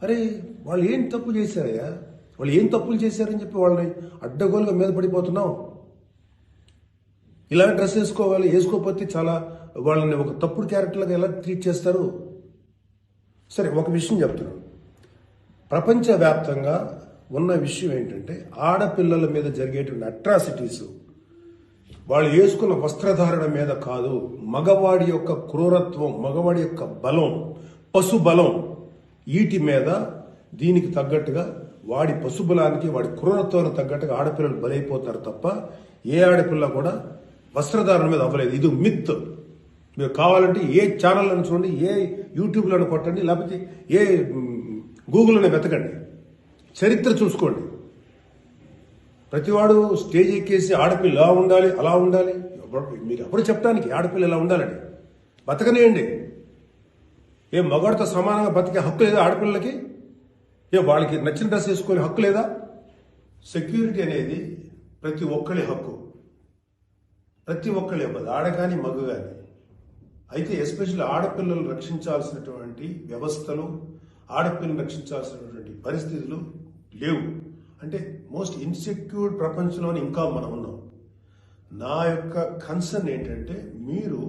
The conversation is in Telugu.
అరే వాళ్ళు ఏం తప్పు చేశారయ్యా, వాళ్ళు ఏం తప్పులు చేశారని చెప్పి వాళ్ళని అడ్డగోలుగా మీద పడిపోతున్నావు. ఇలా డ్రెస్ వేసుకోవాలి, వేసుకోకపోతే చాలా వాళ్ళని ఒక తప్పుడు క్యారెక్టర్లుగా ఎలా ట్రీట్ చేస్తారు. సరే, ఒక విషయం చెప్తున్నాను. ప్రపంచవ్యాప్తంగా ఉన్న విషయం ఏంటంటే ఆడపిల్లల మీద జరిగేటువంటి అట్రాసిటీస్ వాళ్ళు వేసుకున్న వస్త్రధారణ మీద కాదు, మగవాడి యొక్క క్రూరత్వం, మగవాడి యొక్క బలం, పశు బలం, వీటి మీద దీనికి తగ్గట్టుగా వాడి పశుబలానికి వాడి క్రూరత్వానికి తగ్గట్టుగా ఆడపిల్లలు బలైపోతారు తప్ప ఏ ఆడపిల్ల కూడా వస్త్రధారణ మీద అవ్వలేదు. ఇది మిత్. మీరు కావాలంటే ఏ ఛానల్లను చూడండి, ఏ యూట్యూబ్లను కొట్టండి, లేకపోతే ఏ గూగుల్లోనే వెతకండి, చరిత్ర చూసుకోండి. ప్రతివాడు స్టేజ్ ఎక్కేసి ఆడపిల్ల ఇలా ఉండాలి అలా ఉండాలి, మీరు ఎప్పుడు చెప్పడానికి ఆడపిల్ల ఇలా ఉండాలండి. బతకనేయండి. ఏ మగవాడితో సమానంగా బతికే హక్కు లేదా ఆడపిల్లలకి? ఏ వాళ్ళకి నచ్చిన డ్రెస్ వేసుకునే హక్కు లేదా? సెక్యూరిటీ అనేది ప్రతి ఒక్కరి హక్కు, ప్రతి ఒక్కరి ఇవ్వదు, ఆడ కానీ మగ కానీ. అయితే ఎస్పెషల్లీ ఆడపిల్లలు రక్షించాల్సినటువంటి వ్యవస్థలు, ఆడపిల్లలు రక్షించాల్సినటువంటి పరిస్థితులు లేవు. అంటే మోస్ట్ ఇన్సెక్యూర్డ్ ప్రపంచంలోనే ఇంకా మనం ఉన్నాం. నా యొక్క కన్సర్న్ ఏంటంటే మీరు